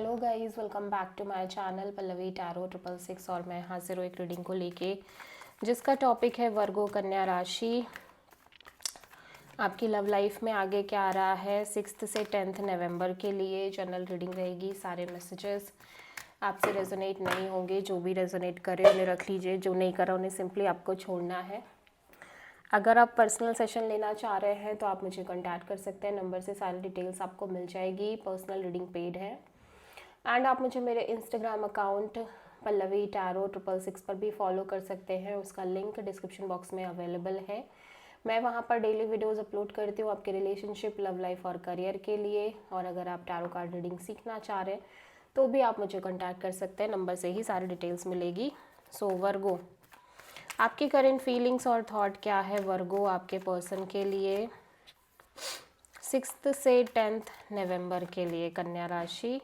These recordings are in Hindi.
Hello guys, welcome back to my channel Pallavi tarot 666। और मैं हाजिर हूँ एक रीडिंग को लेके जिसका टॉपिक है वर्गो कन्या राशि। आपकी लव लाइफ में आगे क्या आ रहा है 6 से 10 नवंबर के लिए जनरल रीडिंग रहेगी। सारे मैसेजेस आपसे रेजोनेट नहीं होंगे, जो भी रेजोनेट करे उन्हें रख लीजिए, जो नहीं करा उन्हें सिंपली आपको छोड़ना है। अगर आप पर्सनल सेशन लेना चाह रहे हैं तो आप मुझे कांटेक्ट कर सकते हैं, नंबर से सारी डिटेल्स आपको मिल जाएगी। पर्सनल रीडिंग पेड है एंड आप मुझे मेरे इंस्टाग्राम अकाउंट पल्लवी टैरो 666 पर भी फॉलो कर सकते हैं। उसका लिंक डिस्क्रिप्शन बॉक्स में अवेलेबल है। मैं वहाँ पर डेली वीडियोस अपलोड करती हूँ आपके रिलेशनशिप, लव लाइफ और करियर के लिए। और अगर आप टैरो कार्ड रीडिंग सीखना चाह रहे हैं तो भी आप मुझे कांटेक्ट कर सकते हैं, नंबर से ही सारी डिटेल्स मिलेगी। सो वर्गो, आपकी करेंट फीलिंग्स और थॉट क्या है वर्गो आपके पर्सन के लिए 6 से 10 नवंबर के लिए। कन्या राशि,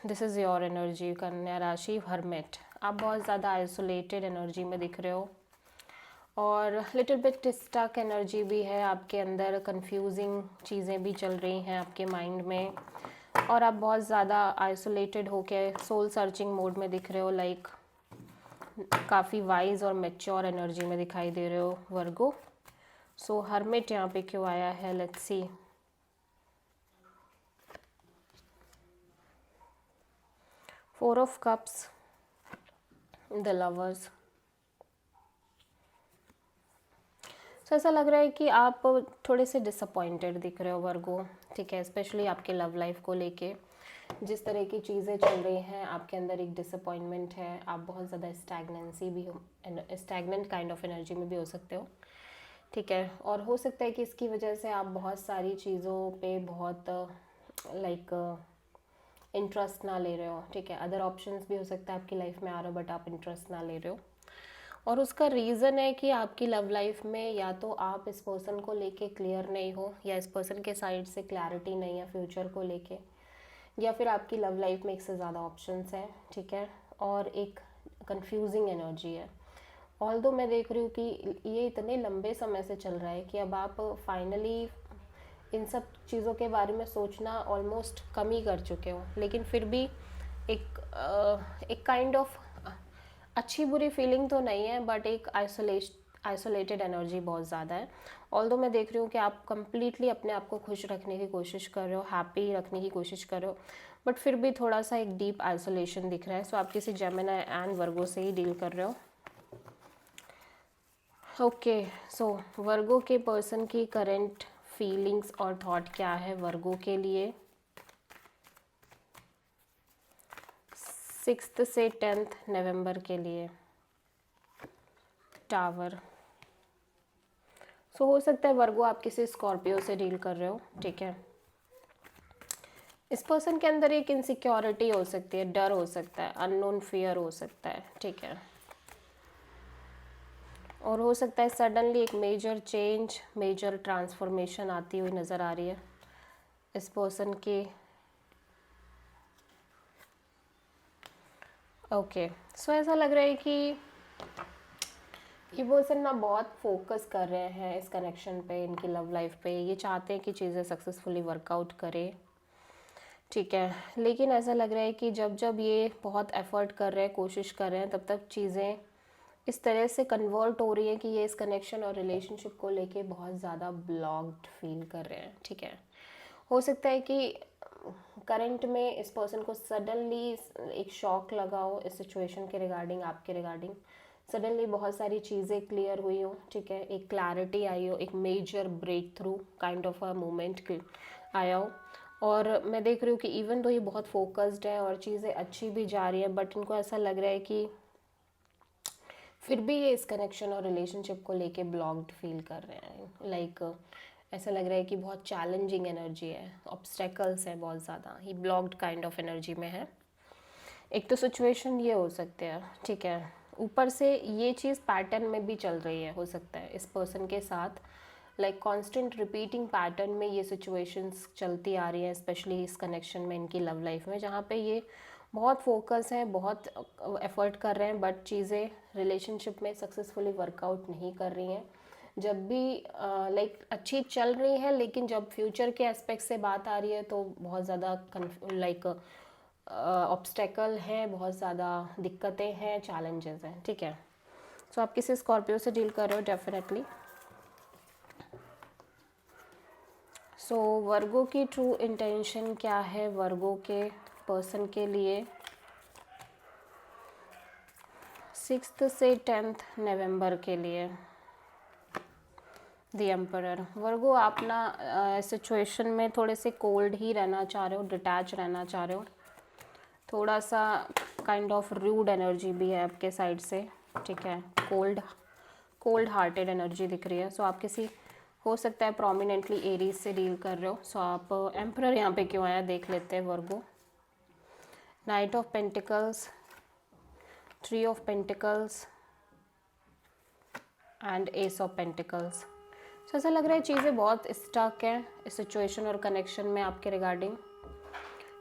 दिस इज़ योर एनर्जी। कन्या राशि, हर्मिट। आप बहुत ज़्यादा आइसोलेटेड एनर्जी में दिख रहे हो और लिटिल बिट स्टक एनर्जी भी है आपके अंदर। कंफ्यूजिंग चीज़ें भी चल रही हैं आपके माइंड में और आप बहुत ज़्यादा आइसोलेटेड होके सोल सर्चिंग मोड में दिख रहे हो। लाइक काफ़ी वाइज और मैच्योर एनर्जी में दिखाई दे रहे हो वर्गो। सो हर्मिट यहाँ पे क्यों आया है, let's see. Four of cups, the lovers. तो ऐसा लग रहा है कि आप थोड़े से डिसअपॉइंटेड दिख रहे हो वर्गो, ठीक है। स्पेशली आपके लव लाइफ को लेके जिस तरह की चीज़ें चल रही हैं आपके अंदर एक डिसअपॉइंटमेंट है। आप बहुत ज़्यादा स्टैगनेंसी भी हो, स्टैगनेंट काइंड ऑफ एनर्जी में भी हो सकते हो, ठीक है। और हो सकता है कि इसकी वजह से आप बहुत सारी चीज़ों पे बहुत लाइक इंटरेस्ट ना ले रहे हो, ठीक है। अदर ऑप्शंस भी हो सकता है आपकी लाइफ में आ रहा हो बट आप इंटरेस्ट ना ले रहे हो। और उसका रीज़न है कि आपकी लव लाइफ में या तो आप इस पर्सन को लेके क्लियर नहीं हो या इस पर्सन के साइड से क्लैरिटी नहीं है फ्यूचर को लेके, या फिर आपकी लव लाइफ में एक से ज़्यादा ऑप्शंस हैं, ठीक है। और एक कंफ्यूजिंग एनर्जी है। ऑल्दो मैं देख रही हूँ कि ये इतने लंबे समय से चल रहा है कि अब आप फाइनली इन सब चीज़ों के बारे में सोचना ऑलमोस्ट कम ही कर चुके हो, लेकिन फिर भी एक काइंड ऑफ अच्छी बुरी फीलिंग तो नहीं है बट एक आइसोलेटेड एनर्जी बहुत ज़्यादा है। ऑल्दो मैं देख रही हूँ कि आप कंप्लीटली अपने आप को खुश रखने की कोशिश कर रहे हो, हैप्पी रखने की कोशिश कर रहे हो, बट फिर भी थोड़ा सा एक डीप आइसोलेशन दिख रहा है। सो आप किसी जेमिनी एंड वर्गो से ही डील कर रहे हो। ओके, सो वर्गो के पर्सन की करंट फीलिंग्स और थॉट क्या है वर्गो के लिए 6 से 10 नवंबर के लिए। टावर। सो हो सकता है वर्गो आप किसी स्कॉर्पियो से डील कर रहे हो, ठीक है। इस पर्सन के अंदर एक इनसिक्योरिटी हो सकती है, डर हो सकता है, अननोन फियर हो सकता है, ठीक है। और हो सकता है सडनली एक मेजर चेंज, मेजर ट्रांसफॉर्मेशन आती हुई नज़र आ रही है इस पर्सन की। ओके, सो ऐसा लग रहा है कि ये पर्सन ना बहुत फोकस कर रहे हैं इस कनेक्शन पे, इनकी लव लाइफ पे। ये चाहते हैं कि चीज़ें सक्सेसफुली वर्कआउट करें, ठीक है। लेकिन ऐसा लग रहा है कि जब जब ये बहुत एफर्ट कर रहे हैं, कोशिश कर रहे हैं, तब तक चीज़ें इस तरह से कन्वर्ट हो रही है कि ये इस कनेक्शन और रिलेशनशिप को लेके बहुत ज़्यादा ब्लॉक्ड फील कर रहे हैं, ठीक है। हो सकता है कि करंट में इस पर्सन को सडनली एक शॉक लगा हो इस सिचुएशन के रिगार्डिंग, आपके रिगार्डिंग। सडनली बहुत सारी चीज़ें क्लियर हुई हो, ठीक है। एक क्लैरिटी आई हो, एक major breakthrough kind of a moment आया हो। और मैं देख रही हूँ कि इवन तो ये बहुत फोकस्ड है और चीज़ें अच्छी भी जा रही हैं, बट इनको ऐसा लग रहा है कि फिर भी ये इस कनेक्शन और रिलेशनशिप को लेके ब्लॉक्ड फील कर रहे हैं। लाइक ऐसा लग रहा है कि बहुत चैलेंजिंग एनर्जी है, ऑब्स्टेकल्स है बहुत ज़्यादा, ही ब्लॉक्ड काइंड ऑफ एनर्जी में है। एक तो सिचुएशन ये हो सकते हैं, ठीक है। ऊपर से ये चीज़ पैटर्न में भी चल रही है, हो सकता है इस पर्सन के साथ लाइक कांस्टेंट रिपीटिंग पैटर्न में ये सिचुएशंस चलती आ रही हैं, स्पेशली इस कनेक्शन में, इनकी लव लाइफ में, जहाँ पे ये बहुत फोकस है, बहुत एफर्ट कर रहे हैं, बट चीज़ें रिलेशनशिप में सक्सेसफुली वर्कआउट नहीं कर रही हैं। जब भी लाइक अच्छी चल रही है, लेकिन जब फ्यूचर के एस्पेक्ट से बात आ रही है तो बहुत ज़्यादा लाइक ऑब्स्टेकल है, बहुत ज़्यादा दिक्कतें हैं, चैलेंजेस हैं, ठीक है। सो आप किसी स्कॉर्पियो से डील कर रहे हो डेफिनेटली। सो वर्गो की ट्रू इंटेंशन क्या है वर्गो के पर्सन के लिए 6 से 10 नवंबर के लिए? The emperor. वर्गो आप ना सिचुएशन में थोड़े से कोल्ड ही रहना चाह रहे हो, डिटैच रहना चाह रहे हो, थोड़ा सा काइंड ऑफ रूड एनर्जी भी है आपके साइड से, ठीक है। कोल्ड हार्टेड एनर्जी दिख रही है। सो आप किसी हो सकता है प्रोमिनेंटली एरीज से डील कर रहे हो। सो आप एम्परर यहाँ पे क्यों आया देख लेते हैं Virgo. Knight of pentacles, three of pentacles and ace of pentacles. So ऐसा लग रहा है चीज़ें बहुत स्टक हैं इस सिचुएशन और कनेक्शन में आपके रिगार्डिंग,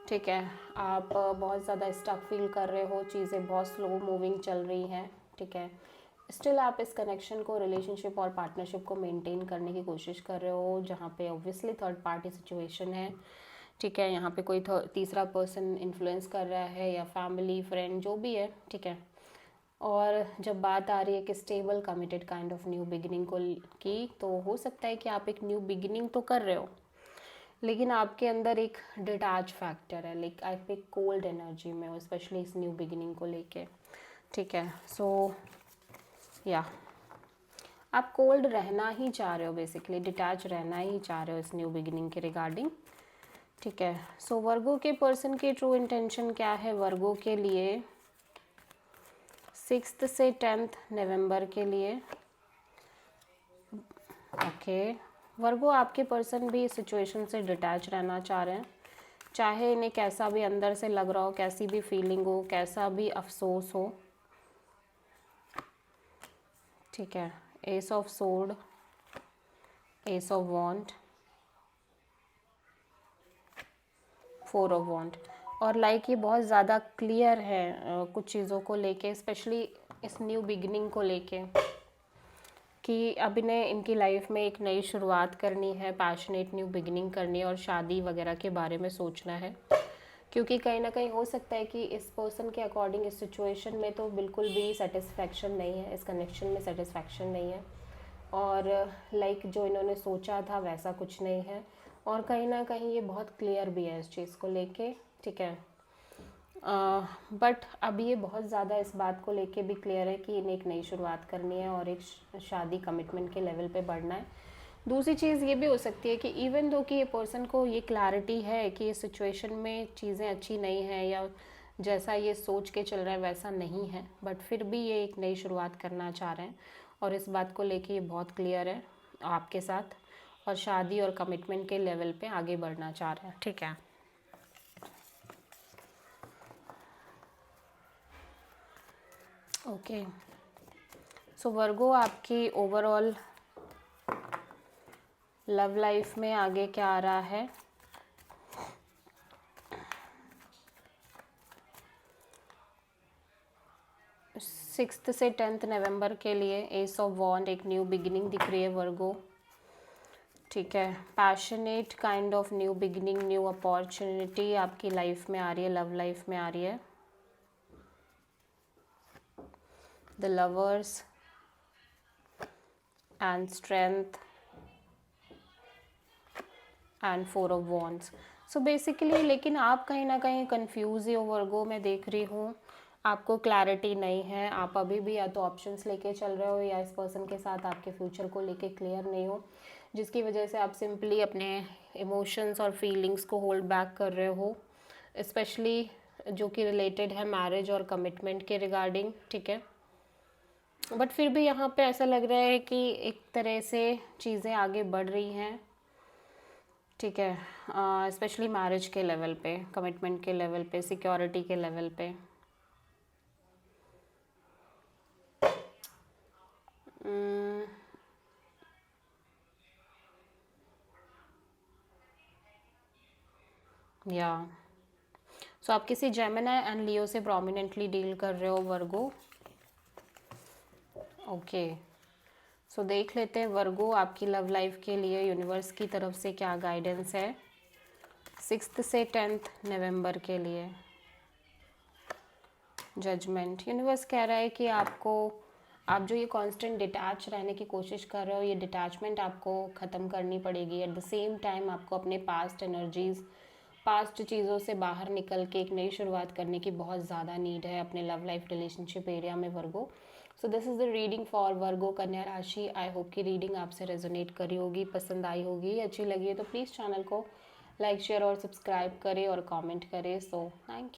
ठीक है। आप बहुत ज़्यादा स्टक फील कर रहे हो, चीज़ें बहुत स्लो मूविंग चल रही हैं, ठीक है। स्टिल आप इस कनेक्शन को, रिलेशनशिप और पार्टनरशिप को मेंटेन करने की कोशिश कर रहे हो, जहाँ पे ऑब्वियसली थर्ड पार्टी सिचुएशन है, ठीक है। यहाँ पे कोई तीसरा पर्सन इन्फ्लुएंस कर रहा है या फैमिली फ्रेंड जो भी है, ठीक है। और जब बात आ रही है कि stable committed kind of new beginning को की, तो हो सकता है कि आप एक न्यू बिगिनिंग तो कर रहे हो, लेकिन आपके अंदर एक डिटैच फैक्टर है, लाइक आप एक कोल्ड एनर्जी में हो, स्पेशली इस न्यू बिगिनिंग को लेके, ठीक है। सो या आप कोल्ड रहना ही चाह रहे हो, बेसिकली डिटैच रहना ही चाह रहे हो इस न्यू बिगिनिंग के रिगार्डिंग, ठीक है। सो वर्गो के पर्सन की ट्रू इंटेंशन क्या है वर्गो के लिए 6 से 10 नवंबर के लिए? ओके वर्गो, आपके पर्सन भी इस सिचुएशन से डिटैच रहना चाह रहे हैं, चाहे इन्हें कैसा भी अंदर से लग रहा हो, कैसी भी फीलिंग हो, कैसा भी अफसोस हो, ठीक है। Ace of sword, ace of wand, four of wand. और लाइक ये बहुत ज़्यादा क्लियर है कुछ चीज़ों को लेके, स्पेशली इस न्यू बिगिनिंग को लेके, कि अब इन्हें इनकी लाइफ में एक नई शुरुआत करनी है, पैशनेट न्यू बिगिनिंग करनी है और शादी वगैरह के बारे में सोचना है, क्योंकि कहीं ना कहीं हो सकता है कि इस पर्सन के अकॉर्डिंग इस सिचुएशन में तो बिल्कुल भी सेटिस्फैक्शन नहीं है, इस कनेक्शन में सेटिस्फैक्शन नहीं है, और लाइक जो इन्होंने सोचा था वैसा कुछ नहीं है, और कहीं ना कहीं ये बहुत क्लियर भी है इस चीज़ को लेके, ठीक है। बट अब ये बहुत ज़्यादा इस बात को लेके भी क्लियर है कि इन्हें एक नई शुरुआत करनी है और एक शादी कमिटमेंट के लेवल पे बढ़ना है। दूसरी चीज़ ये भी हो सकती है कि इवन दो कि ये पर्सन को ये क्लैरिटी है कि इस सिचुएशन में चीज़ें अच्छी नहीं हैं या जैसा ये सोच के चल रहा है वैसा नहीं है, बट फिर भी ये एक नई शुरुआत करना चाह रहे हैं और इस बात को लेके ये बहुत क्लियर है आपके साथ, और शादी और कमिटमेंट के लेवल पे आगे बढ़ना चाह रहे हैं, ठीक है। ओके सो वर्गो, आपकी ओवरऑल लव लाइफ में आगे क्या आ रहा है? सिक्स्थ से 10 नवंबर के लिए एस ऑफ वॉन्ड, एक न्यू बिगिनिंग दिख रही है वर्गो, ठीक है। Passionate kind of new beginning, new opportunity आपकी लाइफ में आ रही है, लव लाइफ में आ रही है। The lovers and strength and four of wands. So basically लेकिन आप कहीं ना कहीं कंफ्यूज ही हो वर्गो, मैं देख रही हूँ आपको क्लैरिटी नहीं है, आप अभी भी या तो ऑप्शंस लेके चल रहे हो या इस पर्सन के साथ आपके फ्यूचर को लेके क्लियर नहीं हो, जिसकी वजह से आप सिंपली अपने इमोशंस और फीलिंग्स को होल्ड बैक कर रहे हो, स्पेशली जो कि रिलेटेड है मैरिज और कमिटमेंट के रिगार्डिंग, ठीक है। बट फिर भी यहाँ पे ऐसा लग रहा है कि एक तरह से चीज़ें आगे बढ़ रही हैं, ठीक है, स्पेशली मैरिज के लेवल पे, कमिटमेंट के लेवल पे, सिक्योरिटी के लेवल पे। या सो आप किसी जेमिनी एंड लियो से प्रोमिनेंटली डील कर रहे हो वर्गो, ओके। सो देख लेते हैं वर्गो आपकी लव लाइफ के लिए यूनिवर्स की तरफ से क्या गाइडेंस है 6 से 10 नवंबर के लिए। जजमेंट, यूनिवर्स कह रहा है कि आप जो ये कांस्टेंट डिटैच रहने की कोशिश कर रहे हो, ये डिटैचमेंट आपको ख़त्म करनी पड़ेगी। एट द सेम टाइम आपको अपने पास्ट एनर्जीज़, पास्ट चीज़ों से बाहर निकल के एक नई शुरुआत करने की बहुत ज़्यादा नीड है अपने लव लाइफ रिलेशनशिप एरिया में Virgo. So this is the reading for Virgo Kanya राशि। आई होप कि रीडिंग आपसे रेजोनेट करी होगी, पसंद आई होगी, अच्छी लगी है तो प्लीज़ चैनल को लाइक शेयर और सब्सक्राइब करें और कमेंट करें। So thank you.